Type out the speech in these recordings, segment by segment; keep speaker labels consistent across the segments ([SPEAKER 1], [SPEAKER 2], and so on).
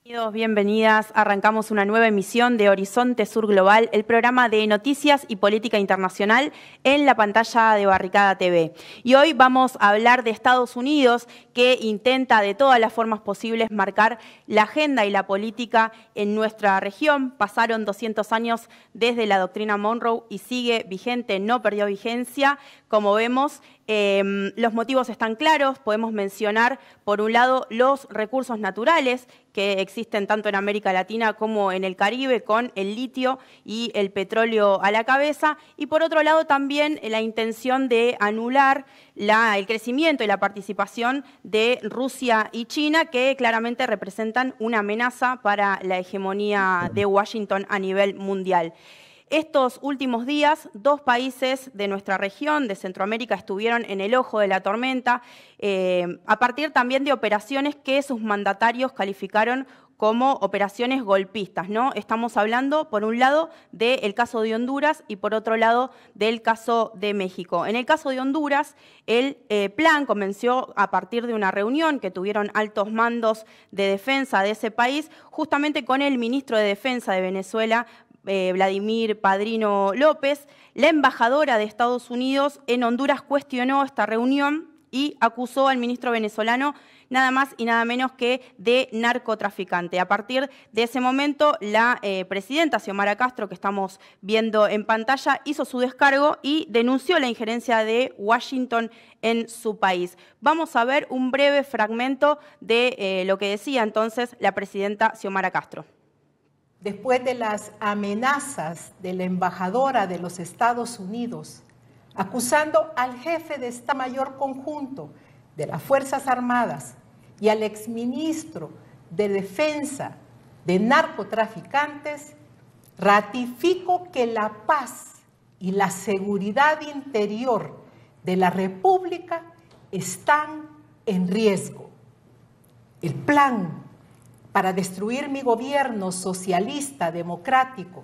[SPEAKER 1] Bienvenidos, bienvenidas. Arrancamos una nueva emisión de Horizonte Sur Global, el programa de noticias y política internacional en la pantalla de Barricada TV. Y hoy vamos a hablar de Estados Unidos, que intenta de todas las formas posibles marcar la agenda y la política en nuestra región. Pasaron 200 años desde la doctrina Monroe y sigue vigente, no perdió vigencia. Como vemos, los motivos están claros. Podemos mencionar, por un lado, los recursos naturales que existen tanto en América Latina como en el Caribe, con el litio y el petróleo a la cabeza, y por otro lado también la intención de anular el crecimiento y la participación de Rusia y China, que claramente representan una amenaza para la hegemonía de Washington a nivel mundial. Estos últimos días, dos países de nuestra región, de Centroamérica, estuvieron en el ojo de la tormenta, a partir también de operaciones que sus mandatarios calificaron como operaciones golpistas, ¿no? Estamos hablando, por un lado, del caso de Honduras y, por otro lado, del caso de México. En el caso de Honduras, el plan comenzó a partir de una reunión que tuvieron altos mandos de defensa de ese país, justamente con el ministro de Defensa de Venezuela, Vladimir Padrino López. La embajadora de Estados Unidos en Honduras cuestionó esta reunión y acusó al ministro venezolano nada más y nada menos que de narcotraficante. A partir de ese momento, la presidenta Xiomara Castro, que estamos viendo en pantalla, hizo su descargo y denunció la injerencia de Washington en su país. Vamos a ver un breve fragmento de lo que decía entonces la presidenta Xiomara Castro.
[SPEAKER 2] Después de las amenazas de la embajadora de los Estados Unidos, acusando al jefe de Estado Mayor Conjunto de las Fuerzas Armadas y al exministro de Defensa de narcotraficantes, ratifico que la paz y la seguridad interior de la República están en riesgo. El plan para destruir mi gobierno socialista, democrático,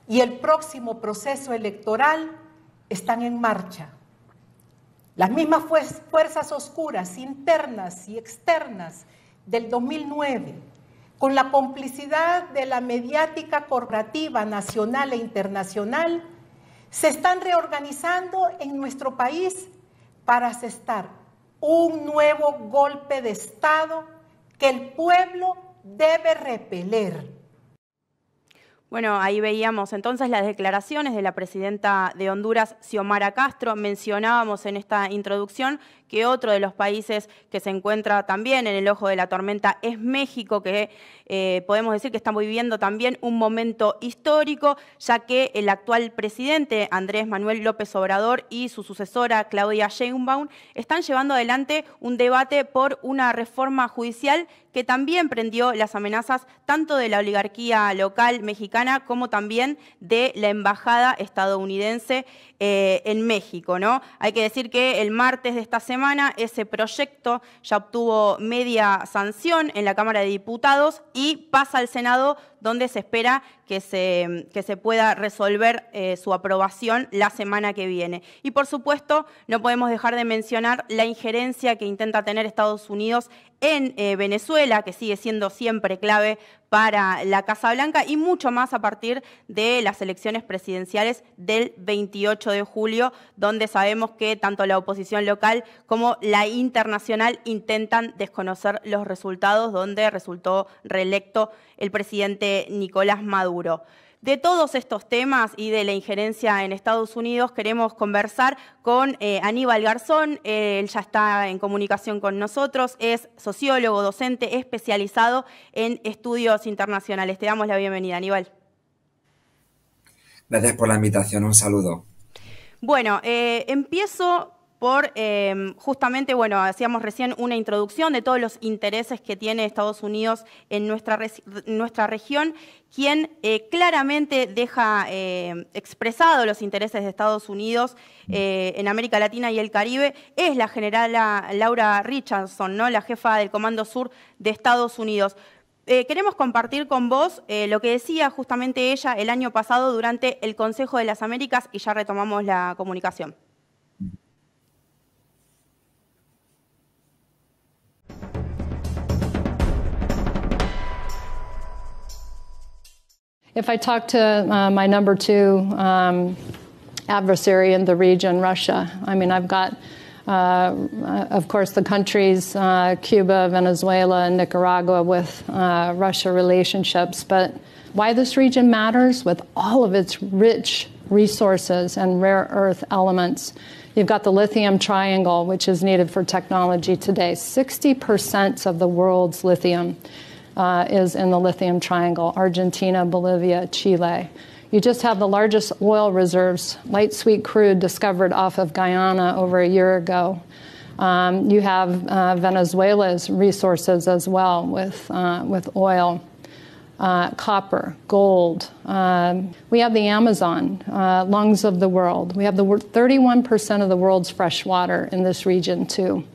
[SPEAKER 2] y el próximo proceso electoral están en marcha. Las mismas fuerzas oscuras, internas y externas del 2009, con la complicidad de la mediática corporativa nacional e internacional, se están reorganizando en nuestro país para asestar un nuevo golpe de Estado que el pueblo debe repeler.
[SPEAKER 1] Bueno, ahí veíamos entonces las declaraciones de la presidenta de Honduras, Xiomara Castro. Mencionábamos en esta introducción que otro de los países que se encuentra también en el ojo de la tormenta es México, que podemos decir que estamos viviendo también un momento histórico, ya que el actual presidente, Andrés Manuel López Obrador, y su sucesora, Claudia Sheinbaum, están llevando adelante un debate por una reforma judicial que también prendió las amenazas tanto de la oligarquía local mexicana como también de la embajada estadounidense en México, ¿no? Hay que decir que el martes de esta semana ese proyecto ya obtuvo media sanción en la Cámara de Diputados y pasa al Senado, donde se espera que se pueda resolver su aprobación la semana que viene. Y por supuesto, no podemos dejar de mencionar la injerencia que intenta tener Estados Unidos en Venezuela, que sigue siendo siempre clave para la Casa Blanca, y mucho más a partir de las elecciones presidenciales del 28 de julio, donde sabemos que tanto la oposición local como la internacional intentan desconocer los resultados, donde resultó reelecto el presidente Nicolás Maduro. De todos estos temas y de la injerencia en Estados Unidos queremos conversar con Aníbal Garzón. Él ya está en comunicación con nosotros, es sociólogo, docente especializado en estudios internacionales. Te damos la bienvenida, Aníbal.
[SPEAKER 3] Gracias por la invitación, un saludo.
[SPEAKER 1] Bueno, empiezo por justamente, bueno, hacíamos recién una introducción de todos los intereses que tiene Estados Unidos en nuestra región. Quien claramente deja expresado los intereses de Estados Unidos en América Latina y el Caribe es la general Laura Richardson, ¿no? La jefa del Comando Sur de Estados Unidos. Queremos compartir con vos lo que decía justamente ella el año pasado durante el Consejo de las Américas y ya retomamos la comunicación.
[SPEAKER 4] If I talk to my number two adversary in the region, Russia, I mean, I've got, of course, the countries, Cuba, Venezuela, and Nicaragua with Russia relationships. But why this region matters, with all of its rich resources and rare earth elements. You've got the lithium triangle, which is needed for technology today. 60% of the world's lithium is in the lithium triangle: Argentina, Bolivia, Chile. You just have the largest oil reserves, light sweet crude, discovered off of Guyana over a year ago. You have Venezuela's resources as well, with oil, copper, gold. We have the Amazon, lungs of the world. We have 31% of the world's fresh water in this region too.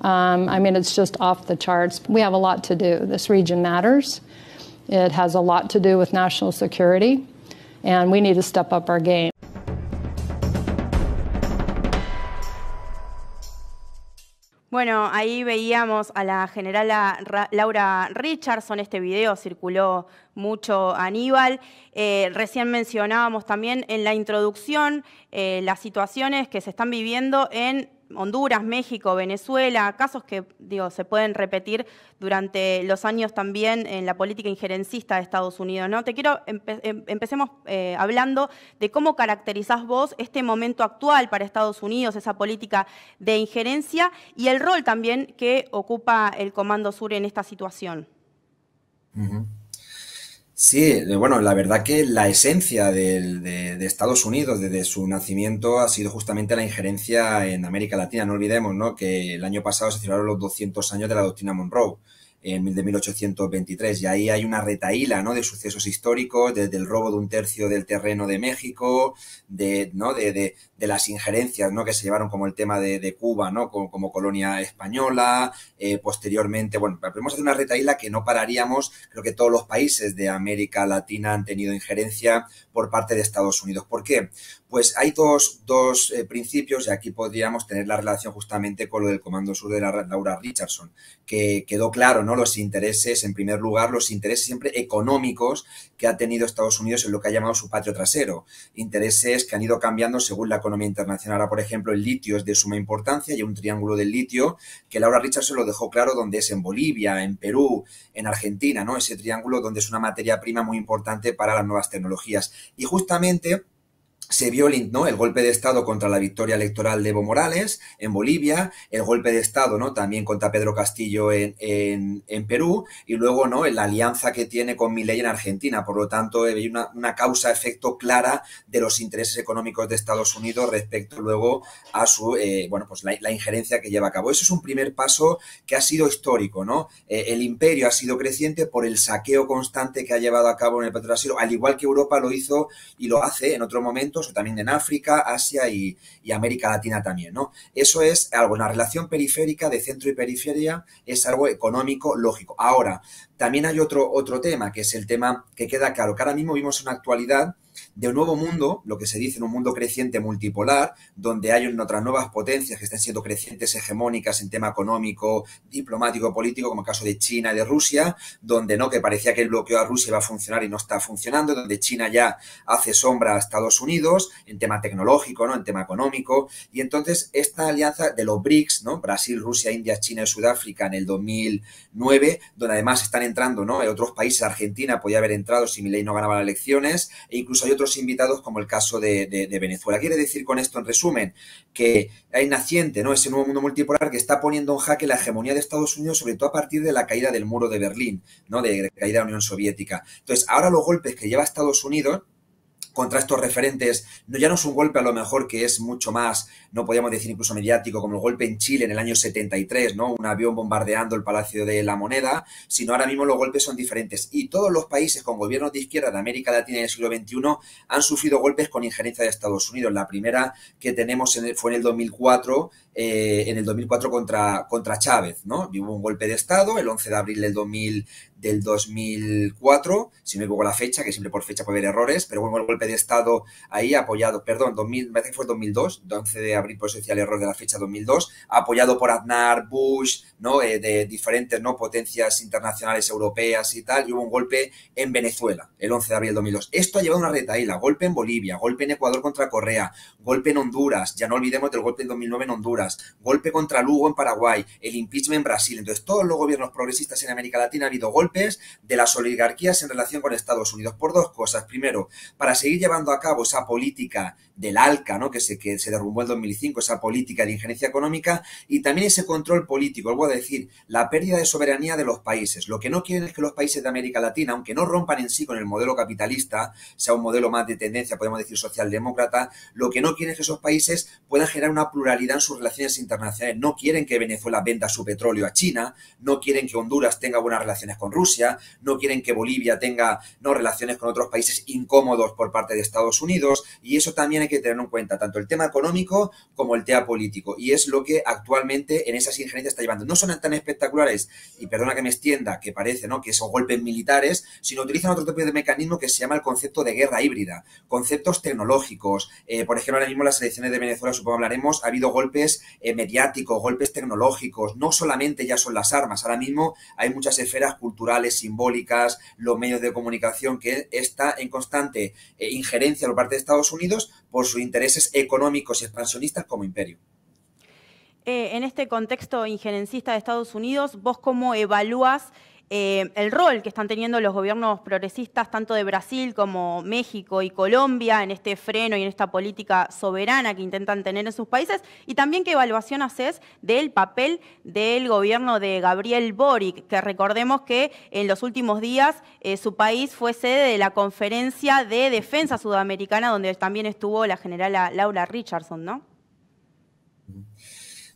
[SPEAKER 4] I mean, it's just off the charts. We have a lot to do. This region matters. It has a lot to do with national security, and we need to step up our game.
[SPEAKER 1] Bueno, ahí veíamos a la generala Laura Richardson. Este video circuló mucho, Aníbal. Recién mencionábamos también en la introducción las situaciones que se están viviendo en Honduras, México, Venezuela, casos que, digo, se pueden repetir durante los años también en la política injerencista de Estados Unidos, ¿no? Te quiero, empecemos hablando de cómo caracterizás vos este momento actual para Estados Unidos, esa política de injerencia y el rol también que ocupa el Comando Sur en esta situación.
[SPEAKER 3] Sí, bueno, la verdad que la esencia de Estados Unidos desde su nacimiento ha sido justamente la injerencia en América Latina. No olvidemos, ¿no?, que el año pasado se celebraron los 200 años de la doctrina Monroe, de 1823, y ahí hay una retahíla, ¿no?, de sucesos históricos, desde el robo de 1/3 del terreno de México, de las injerencias, ¿no?, que se llevaron, como el tema de Cuba, ¿no?, como colonia española, posteriormente, bueno, podemos hacer una retahíla que no pararíamos. Creo que todos los países de América Latina han tenido injerencia por parte de Estados Unidos. ¿Por qué? Pues hay dos principios, y aquí podríamos tener la relación justamente con lo del Comando Sur de Laura Richardson, que quedó claro, ¿no?, los intereses, en primer lugar, los intereses siempre económicos que ha tenido Estados Unidos en lo que ha llamado su patio trasero. Intereses que han ido cambiando según la economía internacional. Ahora, por ejemplo, el litio es de suma importancia y hay un triángulo del litio que Laura Richardson lo dejó claro, donde es en Bolivia, en Perú, en Argentina, ¿no? Ese triángulo donde es una materia prima muy importante para las nuevas tecnologías. Y justamente se vio el golpe de Estado contra la victoria electoral de Evo Morales en Bolivia, el golpe de Estado, ¿no?, también contra Pedro Castillo en Perú, y luego, ¿no?, en la alianza que tiene con Milei en Argentina. Por lo tanto, hay una causa-efecto clara de los intereses económicos de Estados Unidos respecto luego a su, la injerencia que lleva a cabo. Eso es un primer paso que ha sido histórico, ¿no? El imperio ha sido creciente por el saqueo constante que ha llevado a cabo en el petróleo, al igual que Europa lo hizo y lo hace en otro momento, o también en África, Asia y América Latina también, ¿no? Eso es algo, una relación periférica de centro y periferia, es algo económico lógico. Ahora, también hay otro tema, que es el tema que queda claro, que ahora mismo vivimos una actualidad de un nuevo mundo, lo que se dice en un mundo creciente multipolar, donde hay otras nuevas potencias que están siendo crecientes, hegemónicas en tema económico, diplomático, político, como el caso de China y de Rusia, donde no, que parecía que el bloqueo a Rusia iba a funcionar y no está funcionando, donde China ya hace sombra a Estados Unidos en tema tecnológico, ¿no?, en tema económico. Y entonces esta alianza de los BRICS, ¿no?, Brasil, Rusia, India, China y Sudáfrica, en el 2009, donde además están entrando, ¿no?, otros países. Argentina podía haber entrado si Milei no ganaba las elecciones, e incluso hay otros invitados, como el caso de Venezuela. Quiere decir con esto, en resumen, que hay naciente, ¿no?, ese nuevo mundo multipolar que está poniendo en jaque la hegemonía de Estados Unidos, sobre todo a partir de la caída del muro de Berlín, ¿no?, de caída de la Unión Soviética. Entonces, ahora los golpes que lleva Estados Unidos contra estos referentes, ya no es un golpe a lo mejor que es mucho más, no podríamos decir incluso mediático, como el golpe en Chile en el año 73, ¿no?, un avión bombardeando el Palacio de la Moneda, sino ahora mismo los golpes son diferentes. Y todos los países con gobiernos de izquierda de América Latina en el siglo XXI han sufrido golpes con injerencia de Estados Unidos. La primera que tenemos fue en el 2004, en el 2004 contra Chávez, ¿no? Hubo un golpe de Estado el 11 de abril del 2004, si no me equivoco la fecha, que siempre por fecha puede haber errores, pero bueno, el golpe de Estado ahí apoyado, perdón, me parece que fue el 2002, 11 de abril, por eso decía el error de la fecha 2002, apoyado por Aznar, Bush, ¿no? De diferentes, ¿no? Potencias internacionales europeas y tal, y hubo un golpe en Venezuela, el 11 de abril del 2002. Esto ha llevado una retahíla, golpe en Bolivia, golpe en Ecuador contra Correa, golpe en Honduras, ya no olvidemos del golpe del 2009 en Honduras, golpe contra Lugo en Paraguay, el impeachment en Brasil. Entonces, todos los gobiernos progresistas en América Latina ha habido golpes de las oligarquías en relación con Estados Unidos por dos cosas. Primero, para seguir llevando a cabo esa política del ALCA, ¿no? que se derrumbó en 2005, esa política de injerencia económica, y también ese control político, vuelvo a decir, la pérdida de soberanía de los países. Lo que no quieren es que los países de América Latina, aunque no rompan en sí con el modelo capitalista, sea un modelo más de tendencia, podemos decir, socialdemócrata, lo que no quieren es que esos países puedan generar una pluralidad en sus relaciones internacionales. No quieren que Venezuela venda su petróleo a China, no quieren que Honduras tenga buenas relaciones con Rusia, no quieren que Bolivia tenga, ¿no?, relaciones con otros países incómodos por parte de Estados Unidos, y eso también hay que tenerlo en cuenta, tanto el tema económico como el tema político, y es lo que actualmente en esas injerencias está llevando. No son tan espectaculares, y perdona que me extienda, que parece, ¿no?, que son golpes militares, sino utilizan otro tipo de mecanismo que se llama el concepto de guerra híbrida, conceptos tecnológicos. Por ejemplo, ahora mismo en las elecciones de Venezuela, supongo hablaremos, ha habido golpes mediáticos, golpes tecnológicos, no solamente ya son las armas, ahora mismo hay muchas esferas culturales, simbólicas, los medios de comunicación, que está en constante injerencia por parte de Estados Unidos por sus intereses económicos y expansionistas como imperio.
[SPEAKER 1] En este contexto injerencista de Estados Unidos, ¿vos cómo evalúas el rol que están teniendo los gobiernos progresistas, tanto de Brasil como México y Colombia, en este freno y en esta política soberana que intentan tener en sus países? Y también, ¿qué evaluación haces del papel del gobierno de Gabriel Boric? Que recordemos que en los últimos días su país fue sede de la Conferencia de Defensa Sudamericana, donde también estuvo la generala Laura Richardson, ¿no?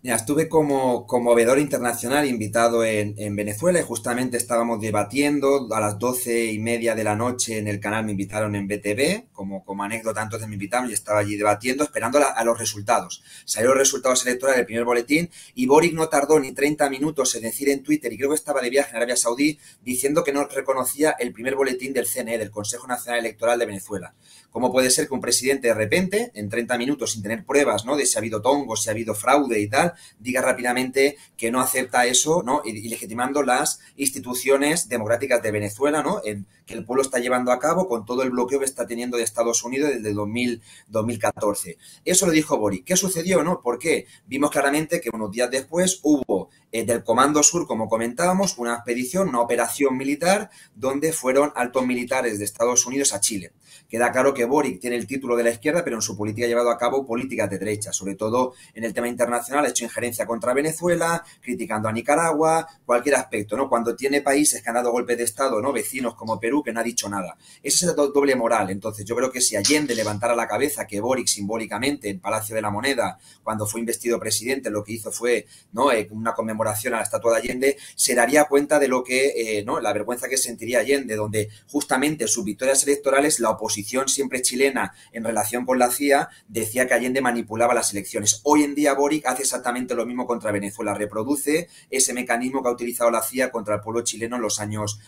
[SPEAKER 3] Mira, estuve como veedor internacional invitado en Venezuela, y justamente estábamos debatiendo a las 12:30 de la noche en el canal, me invitaron en BTV, como anécdota, entonces me invitaron y estaba allí debatiendo, esperando a los resultados. Salieron los resultados electorales del primer boletín y Boric no tardó ni 30 minutos en decir en Twitter, y creo que estaba de viaje en Arabia Saudí, diciendo que no reconocía el primer boletín del CNE, del Consejo Nacional Electoral de Venezuela. ¿Cómo puede ser que un presidente de repente, en 30 minutos, sin tener pruebas, ¿no?, de si ha habido tongo, si ha habido fraude y tal, diga rápidamente que no acepta eso, ¿no?, y legitimando las instituciones democráticas de Venezuela, ¿no?, que el pueblo está llevando a cabo con todo el bloqueo que está teniendo de Estados Unidos desde 2014. Eso lo dijo Boric. ¿Qué sucedió, no? ¿Por qué? Vimos claramente que unos días después hubo del Comando Sur, como comentábamos, una expedición, una operación militar, donde fueron altos militares de Estados Unidos a Chile. Queda claro que Boric tiene el título de la izquierda, pero en su política ha llevado a cabo políticas de derecha, sobre todo en el tema internacional, ha hecho injerencia contra Venezuela, criticando a Nicaragua, cualquier aspecto, ¿no? Cuando tiene países que han dado golpes de Estado, ¿no?, vecinos como Perú, que no ha dicho nada. Ese es el doble moral. Entonces, yo creo que si Allende levantara la cabeza, que Boric simbólicamente en Palacio de la Moneda, cuando fue investido presidente, lo que hizo fue, ¿no?, una conmemoración a la estatua de Allende, se daría cuenta de lo que, ¿no?, la vergüenza que sentiría Allende, donde justamente sus victorias electorales, la oposición siempre chilena en relación con la CIA decía que Allende manipulaba las elecciones. Hoy en día Boric hace exactamente lo mismo contra Venezuela, reproduce ese mecanismo que ha utilizado la CIA contra el pueblo chileno en los años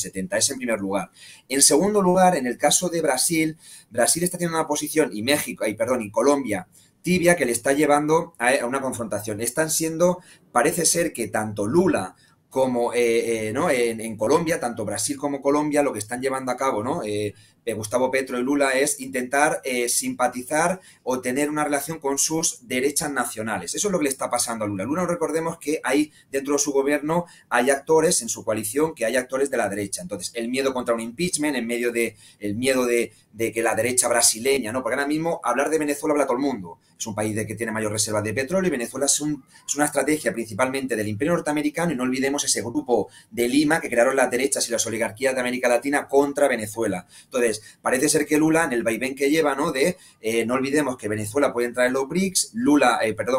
[SPEAKER 3] 70. Es en primer lugar. En segundo lugar, en el caso de Brasil, Brasil está teniendo una posición, y Colombia, tibia, que le está llevando a una confrontación. Están siendo, parece ser que tanto Lula como ¿no?, en Colombia, tanto Brasil como Colombia, lo que están llevando a cabo, ¿no?, Gustavo Petro y Lula, es intentar simpatizar o tener una relación con sus derechas nacionales. Eso es lo que le está pasando a Lula. Lula, recordemos que hay dentro de su gobierno, hay actores en su coalición, que hay actores de la derecha. Entonces, el miedo contra un impeachment, el miedo de que la derecha brasileña, ¿no? Porque ahora mismo hablar de Venezuela habla todo el mundo. Es un país que tiene mayor reservas de petróleo, y Venezuela es una estrategia principalmente del Imperio norteamericano, y no olvidemos ese grupo de Lima que crearon las derechas y las oligarquías de América Latina contra Venezuela. Entonces, parece ser que Lula, en el vaivén que lleva, ¿no?, no olvidemos que Venezuela puede entrar en los BRICS,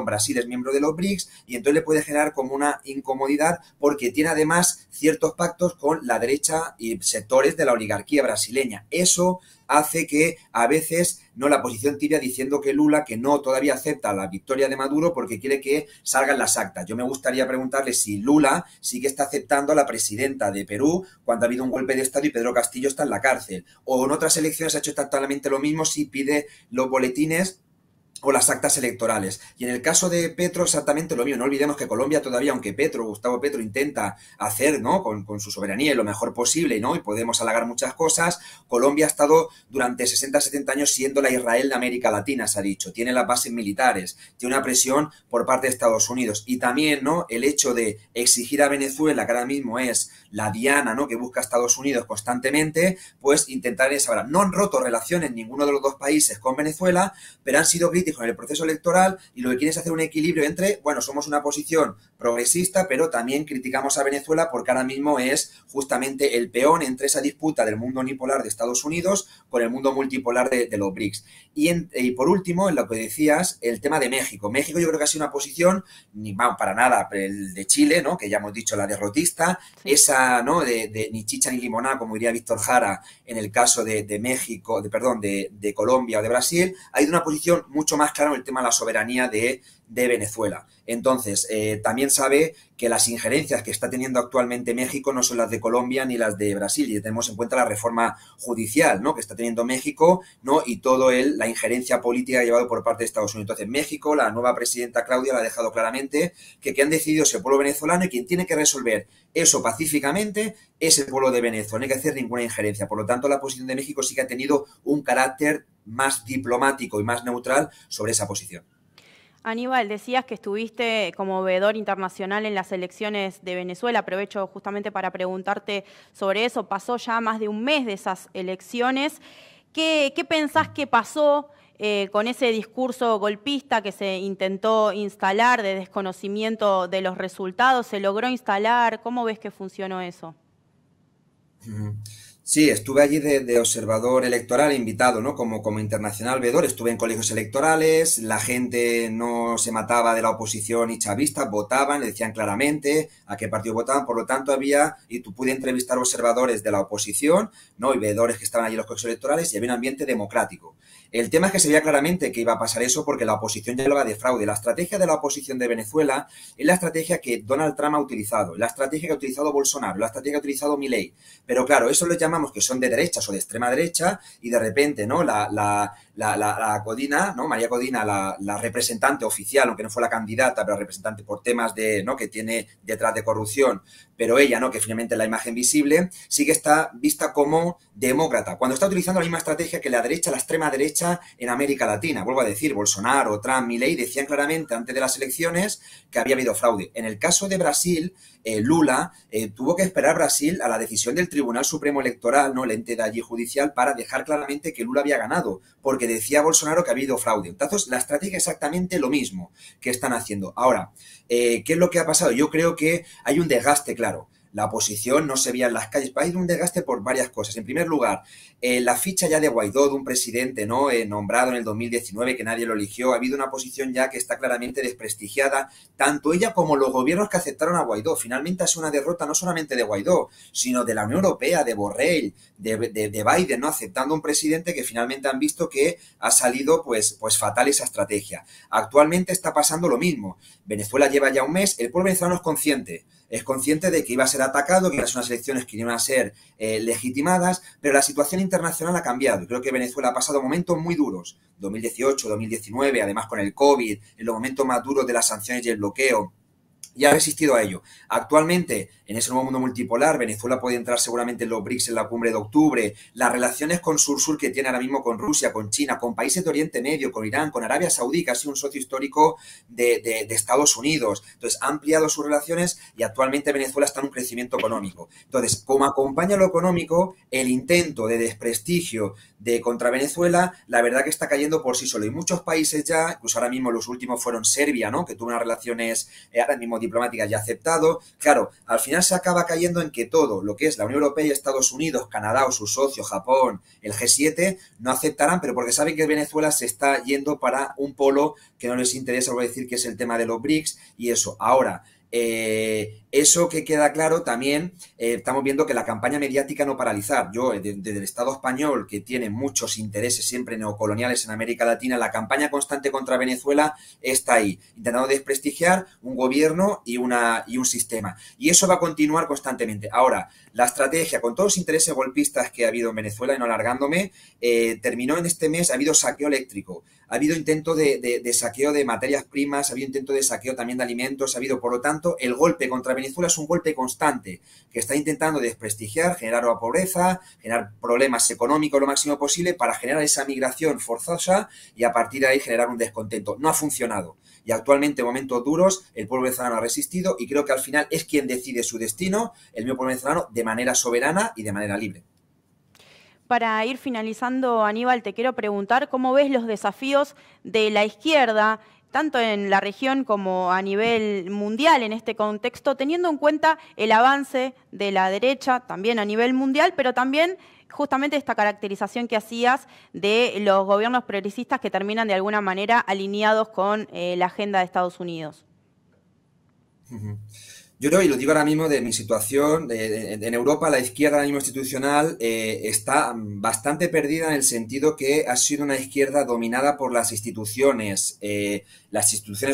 [SPEAKER 3] Brasil es miembro de los BRICS, y entonces le puede generar como una incomodidad, porque tiene además ciertos pactos con la derecha y sectores de la oligarquía brasileña. Eso hace que a veces no la posición tibia diciendo que Lula, que no todavía acepta la victoria de Maduro porque quiere que salgan las actas. Yo me gustaría preguntarle si Lula sí que está aceptando a la presidenta de Perú cuando ha habido un golpe de Estado y Pedro Castillo está en la cárcel. O en otras elecciones ha hecho exactamente lo mismo si pide los boletines o las actas electorales. Y en el caso de Petro exactamente lo mismo. No olvidemos que Colombia todavía, aunque Gustavo Petro intenta hacer, ¿no?, con su soberanía lo mejor posible, ¿no?, y podemos halagar muchas cosas, Colombia ha estado durante 60-70 años siendo la Israel de América Latina, se ha dicho. Tiene las bases militares, tiene una presión por parte de Estados Unidos. Y también, ¿no?, el hecho de exigir a Venezuela, que ahora mismo es la diana, ¿no?, que busca Estados Unidos constantemente, pues intentar esa hora. No han roto relaciones ninguno de los dos países con Venezuela, pero han sido críticos en el proceso electoral y lo que quieren es hacer un equilibrio entre, bueno, somos una posición progresista, pero también criticamos a Venezuela porque ahora mismo es justamente el peón entre esa disputa del mundo unipolar de Estados Unidos con el mundo multipolar de los BRICS. Y por último, en lo que decías, el tema de México. México yo creo que ha sido una posición, ni para nada, el de Chile, ¿no?, que ya hemos dicho, la derrotista, sí. Esa, ¿no?, de ni chicha ni limonada, como diría Víctor Jara, en el caso de México, de Colombia o de Brasil, ha ido una posición mucho más clara en el tema de la soberanía de Venezuela. Entonces, también sabe que las injerencias que está teniendo actualmente México no son las de Colombia ni las de Brasil, y tenemos en cuenta la reforma judicial, ¿no?, que está teniendo México, ¿no?, y todo la injerencia política llevado por parte de Estados Unidos. Entonces, México, la nueva presidenta Claudia, la ha dejado claramente que han decidido es el pueblo venezolano y quien tiene que resolver eso pacíficamente es el pueblo de Venezuela. No hay que hacer ninguna injerencia. Por lo tanto, la posición de México sí que ha tenido un carácter más diplomático y más neutral sobre esa posición.
[SPEAKER 1] Aníbal, decías que estuviste como veedor internacional en las elecciones de Venezuela. Aprovecho justamente para preguntarte sobre eso. Pasó ya más de un mes de esas elecciones. ¿Qué pensás que pasó con ese discurso golpista que se intentó instalar de desconocimiento de los resultados? ¿Se logró instalar? ¿Cómo ves que funcionó eso?
[SPEAKER 3] Sí, estuve allí de observador electoral invitado, ¿no?, como internacional veedor. Estuve en colegios electorales, la gente no se mataba de la oposición y chavistas, votaban, le decían claramente a qué partido votaban. Por lo tanto, pude entrevistar observadores de la oposición, ¿no?, y veedores que estaban allí en los colegios electorales, y había un ambiente democrático. El tema es que se veía claramente que iba a pasar eso porque la oposición ya hablaba de fraude. La estrategia de la oposición de Venezuela es la estrategia que Donald Trump ha utilizado, la estrategia que ha utilizado Bolsonaro, la estrategia que ha utilizado Milei. Pero claro, eso lo llamamos que son de derechas o de extrema derecha, y de repente, ¿no?, la Codina, ¿no?, María Codina, la representante oficial, aunque no fue la candidata, pero representante por temas ¿no?, que tiene detrás de corrupción, pero ella, ¿no?, que finalmente es la imagen visible, sí que está vista como demócrata, cuando está utilizando la misma estrategia que la derecha, la extrema derecha en América Latina. Vuelvo a decir, Bolsonaro, Trump, Milei decían claramente antes de las elecciones que había habido fraude. En el caso de Brasil, Lula tuvo que esperar Brasil a la decisión del Tribunal Supremo Electoral, ¿no?, el ente de allí judicial, para dejar claramente que Lula había ganado, porque decía Bolsonaro que había habido fraude. Entonces, la estrategia es exactamente lo mismo que están haciendo. Ahora, ¿qué es lo que ha pasado? Yo creo que hay un desgaste claro. La oposición no se veía en las calles. Hay un desgaste por varias cosas. En primer lugar, la ficha ya de Guaidó, de un presidente, ¿no?, nombrado en el 2019, que nadie lo eligió. Ha habido una posición ya que está claramente desprestigiada, tanto ella como los gobiernos que aceptaron a Guaidó. Finalmente ha sido una derrota no solamente de Guaidó, sino de la Unión Europea, de Borrell, de Biden, ¿no?, aceptando un presidente que finalmente han visto que ha salido pues fatal esa estrategia. Actualmente está pasando lo mismo. Venezuela lleva ya un mes, el pueblo venezolano es consciente de que iba a ser atacado, que iban a ser unas elecciones que iban a ser legitimadas, pero la situación internacional ha cambiado. Y creo que Venezuela ha pasado momentos muy duros, 2018, 2019, además con el COVID, en los momentos más duros de las sanciones y el bloqueo, y ha resistido a ello. Actualmente, en ese nuevo mundo multipolar, Venezuela puede entrar seguramente en los BRICS en la cumbre de octubre. Las relaciones con Sur-Sur que tiene ahora mismo con Rusia, con China, con países de Oriente Medio, con Irán, con Arabia Saudí, que ha sido un socio histórico de Estados Unidos. Entonces, ha ampliado sus relaciones y actualmente Venezuela está en un crecimiento económico. Entonces, como acompaña lo económico, el intento de desprestigio contra Venezuela, la verdad que está cayendo por sí solo. Y muchos países ya, incluso ahora mismo los últimos fueron Serbia, ¿no?, que tuvo unas relaciones ahora mismo diplomáticas ya aceptado. Claro, al final se acaba cayendo en que todo lo que es la Unión Europea y Estados Unidos, Canadá o sus socios, Japón, el G7, no aceptarán, pero porque saben que Venezuela se está yendo para un polo que no les interesa, voy a decir, que es el tema de los BRICS y eso. Ahora, Eso que queda claro también, estamos viendo que la campaña mediática no paralizar. Yo, desde el Estado español, que tiene muchos intereses siempre neocoloniales en América Latina, la campaña constante contra Venezuela está ahí, intentando desprestigiar un gobierno y un sistema. Y eso va a continuar constantemente. Ahora, la estrategia, con todos los intereses golpistas que ha habido en Venezuela, y no alargándome, terminó en este mes, ha habido saqueo eléctrico, ha habido intento de saqueo de materias primas, ha habido intento de saqueo también de alimentos, ha habido, por lo tanto, el golpe contra Venezuela es un golpe constante que está intentando desprestigiar, generar nueva pobreza, generar problemas económicos lo máximo posible para generar esa migración forzosa y a partir de ahí generar un descontento. No ha funcionado. Y actualmente, en momentos duros, el pueblo venezolano ha resistido y creo que al final es quien decide su destino, el mismo pueblo venezolano, de manera soberana y de manera libre.
[SPEAKER 1] Para ir finalizando, Aníbal, te quiero preguntar cómo ves los desafíos de la izquierda, tanto en la región como a nivel mundial en este contexto, teniendo en cuenta el avance de la derecha, también a nivel mundial, pero también justamente esta caracterización que hacías de los gobiernos progresistas que terminan de alguna manera alineados con la agenda de Estados Unidos.
[SPEAKER 3] Yo creo, y lo digo ahora mismo de mi situación, en Europa la izquierda ahora mismo institucional está bastante perdida en el sentido que ha sido una izquierda dominada por las instituciones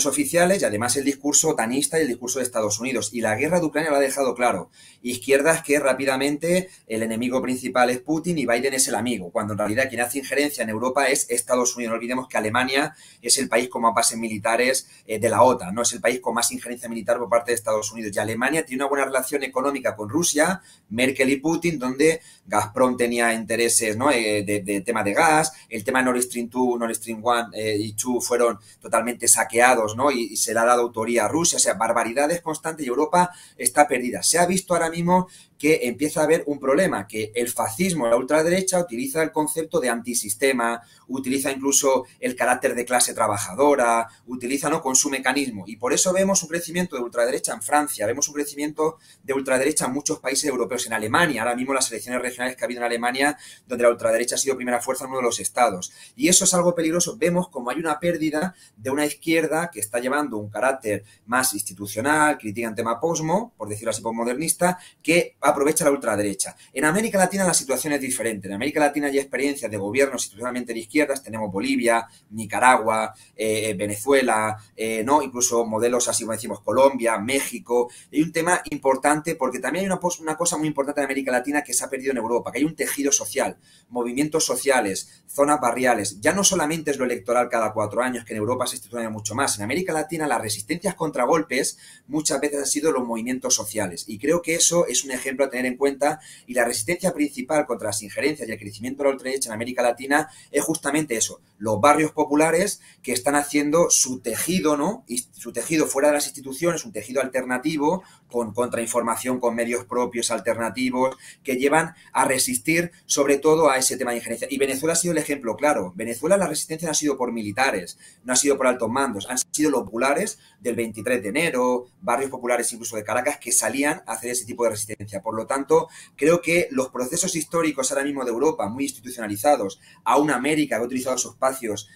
[SPEAKER 3] oficiales y además el discurso otanista y el discurso de Estados Unidos. Y la guerra de Ucrania lo ha dejado claro. Izquierdas que rápidamente el enemigo principal es Putin y Biden es el amigo, cuando en realidad quien hace injerencia en Europa es Estados Unidos. No olvidemos que Alemania es el país con más bases militares de la OTAN, no es el país con más injerencia militar por parte de Estados Unidos. Y Alemania tiene una buena relación económica con Rusia, Merkel y Putin, donde Gazprom tenía intereses, ¿no? de tema de gas, el tema de Nord Stream 2, Nord Stream 1 y 2 fueron totalmente saqueados, ¿no? Y se le ha dado autoría a Rusia, o sea, barbaridades constantes y Europa está perdida. Se ha visto ahora mismo que empieza a haber un problema, que el fascismo, la ultraderecha, utiliza el concepto de antisistema, utiliza incluso el carácter de clase trabajadora, utiliza, ¿no?, con su mecanismo. Y por eso vemos un crecimiento de ultraderecha en Francia, vemos un crecimiento de ultraderecha en muchos países europeos, en Alemania, ahora mismo las elecciones regionales que ha habido en Alemania, donde la ultraderecha ha sido primera fuerza en uno de los estados. Y eso es algo peligroso. Vemos como hay una pérdida de una izquierda que está llevando un carácter más institucional, crítica en tema posmo, por decirlo así, posmodernista, que aprovecha la ultraderecha. En América Latina la situación es diferente. En América Latina hay experiencias de gobiernos institucionalmente de izquierdas, tenemos Bolivia, Nicaragua, Venezuela, ¿no? Incluso modelos así como decimos Colombia, México. Hay un tema importante porque también hay una cosa muy importante en América Latina que se ha perdido en Europa, que hay un tejido social, movimientos sociales, zonas barriales. Ya no solamente es lo electoral cada 4 años, que en Europa se instituciona mucho más. En América Latina las resistencias contra golpes muchas veces han sido los movimientos sociales y creo que eso es un ejemplo a tener en cuenta y la resistencia principal contra las injerencias y el crecimiento de la ultraderecha en América Latina es justamente eso, los barrios populares que están haciendo su tejido, ¿no? Y su tejido fuera de las instituciones, un tejido alternativo con contrainformación, con medios propios alternativos que llevan a resistir sobre todo a ese tema de injerencia. Y Venezuela ha sido el ejemplo claro. Venezuela la resistencia no ha sido por militares, no ha sido por altos mandos, han sido los populares del 23 de enero, barrios populares incluso de Caracas que salían a hacer ese tipo de resistencia. Por lo tanto, creo que los procesos históricos ahora mismo de Europa, muy institucionalizados, a una América que ha utilizado sus espacios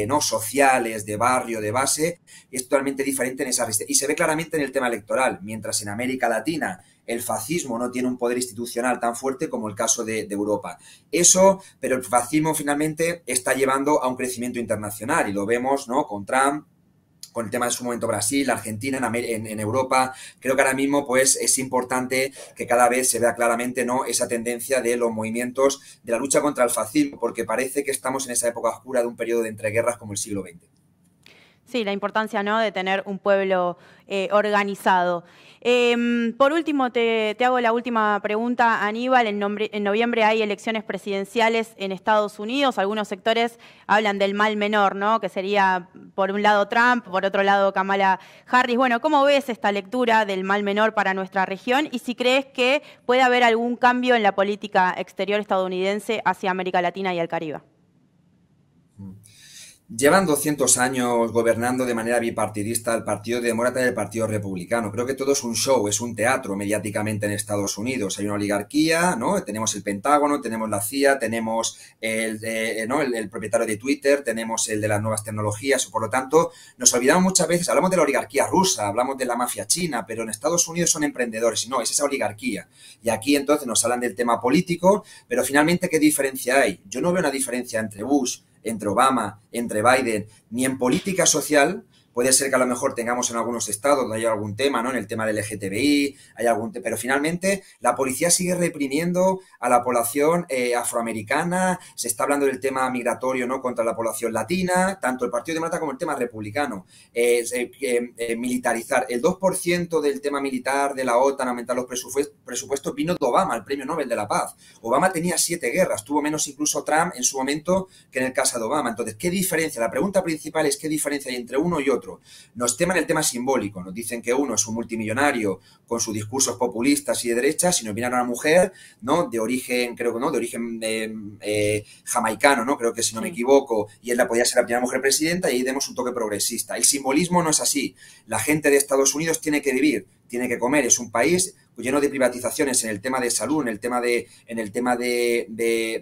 [SPEAKER 3] no sociales, de barrio, de base, es totalmente diferente en esa resistencia. Y se ve claramente en el tema electoral, mientras en América Latina el fascismo no tiene un poder institucional tan fuerte como el caso de Europa. Eso, pero el fascismo finalmente está llevando a un crecimiento internacional y lo vemos, ¿no?, con Trump, con el tema de su momento Brasil, Argentina, en Europa. Creo que ahora mismo pues es importante que cada vez se vea claramente, ¿no?, esa tendencia de los movimientos de la lucha contra el fascismo, porque parece que estamos en esa época oscura de un periodo de entreguerras como el siglo XX.
[SPEAKER 1] Sí, la importancia, ¿no?, de tener un pueblo organizado. Por último, te hago la última pregunta, Aníbal. En noviembre hay elecciones presidenciales en Estados Unidos. Algunos sectores hablan del mal menor, ¿no?, que sería por un lado Trump, por otro lado Kamala Harris. Bueno, ¿cómo ves esta lectura del mal menor para nuestra región? Y si crees que puede haber algún cambio en la política exterior estadounidense hacia América Latina y el Caribe.
[SPEAKER 3] Llevan 200 años gobernando de manera bipartidista el Partido Demócrata y el Partido Republicano. Creo que todo es un show, es un teatro mediáticamente en Estados Unidos. Hay una oligarquía, ¿no? Tenemos el Pentágono, tenemos la CIA, tenemos el propietario de Twitter, tenemos el de las nuevas tecnologías. Por lo tanto, nos olvidamos muchas veces, hablamos de la oligarquía rusa, hablamos de la mafia china, pero en Estados Unidos son emprendedores y no, es esa oligarquía. Y aquí entonces nos hablan del tema político, pero finalmente, ¿qué diferencia hay? Yo no veo una diferencia entre Bush, entre Obama, entre Biden, ni en política social. Puede ser que a lo mejor tengamos en algunos estados donde haya algún tema, ¿no? En el tema del LGTBI, hay algún pero finalmente la policía sigue reprimiendo a la población afroamericana, se está hablando del tema migratorio, ¿no? Contra la población latina, tanto el Partido Demócrata como el tema republicano. Militarizar. El 2% del tema militar de la OTAN, aumentar los presupuestos, vino de Obama, el Premio Nobel de la Paz. Obama tenía 7 guerras, tuvo menos incluso Trump en su momento que en el caso de Obama. Entonces, ¿qué diferencia? La pregunta principal es ¿qué diferencia hay entre uno y otro? Nos teman el tema simbólico, nos dicen que uno es un multimillonario con sus discursos populistas y de derecha, si nos viene a una mujer, ¿no? De origen, creo que no, de origen jamaicano, ¿no? Creo que si no me equivoco, y él podía ser la primera mujer presidenta y ahí demos un toque progresista. El simbolismo no es así. La gente de Estados Unidos tiene que vivir, tiene que comer, es un país lleno de privatizaciones en el tema de salud, en el tema de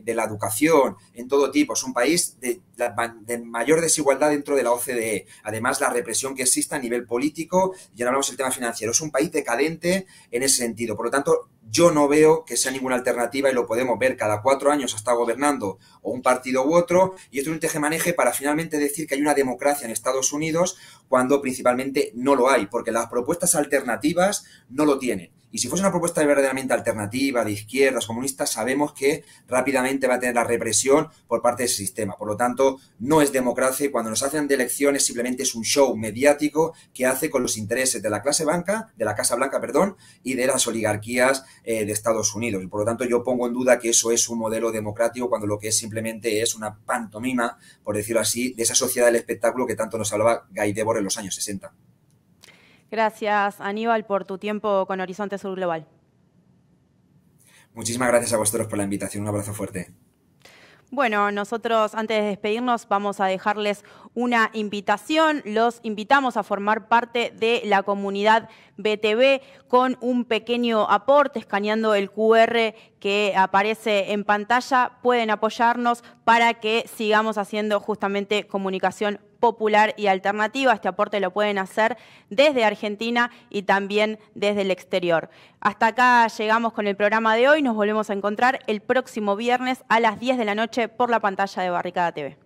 [SPEAKER 3] la educación, en todo tipo. Es un país de mayor desigualdad dentro de la OCDE. Además, la represión que existe a nivel político, y ahora hablamos del tema financiero. Es un país decadente en ese sentido. Por lo tanto, yo no veo que sea ninguna alternativa y lo podemos ver cada 4 años está gobernando o un partido u otro y esto es un tejemaneje para finalmente decir que hay una democracia en Estados Unidos cuando principalmente no lo hay, porque las propuestas alternativas no lo tienen. Y si fuese una propuesta verdaderamente alternativa, de izquierdas, comunistas, sabemos que rápidamente va a tener la represión por parte del sistema. Por lo tanto, no es democracia y cuando nos hacen de elecciones simplemente es un show mediático que hace con los intereses de la Casa Blanca, y de las oligarquías de Estados Unidos. Y por lo tanto, yo pongo en duda que eso es un modelo democrático cuando lo que es simplemente es una pantomima, por decirlo así, de esa sociedad del espectáculo que tanto nos hablaba Guy Debord en los años 60.
[SPEAKER 1] Gracias, Aníbal, por tu tiempo con Horizonte Sur Global.
[SPEAKER 3] Muchísimas gracias a vosotros por la invitación. Un abrazo fuerte.
[SPEAKER 1] Bueno, nosotros antes de despedirnos vamos a dejarles una invitación. Los invitamos a formar parte de la comunidad BTV con un pequeño aporte, escaneando el QR que aparece en pantalla. Pueden apoyarnos para que sigamos haciendo justamente comunicación popular y alternativa. Este aporte lo pueden hacer desde Argentina y también desde el exterior. Hasta acá llegamos con el programa de hoy. Nos volvemos a encontrar el próximo viernes a las 10 de la noche por la pantalla de Barricada TV.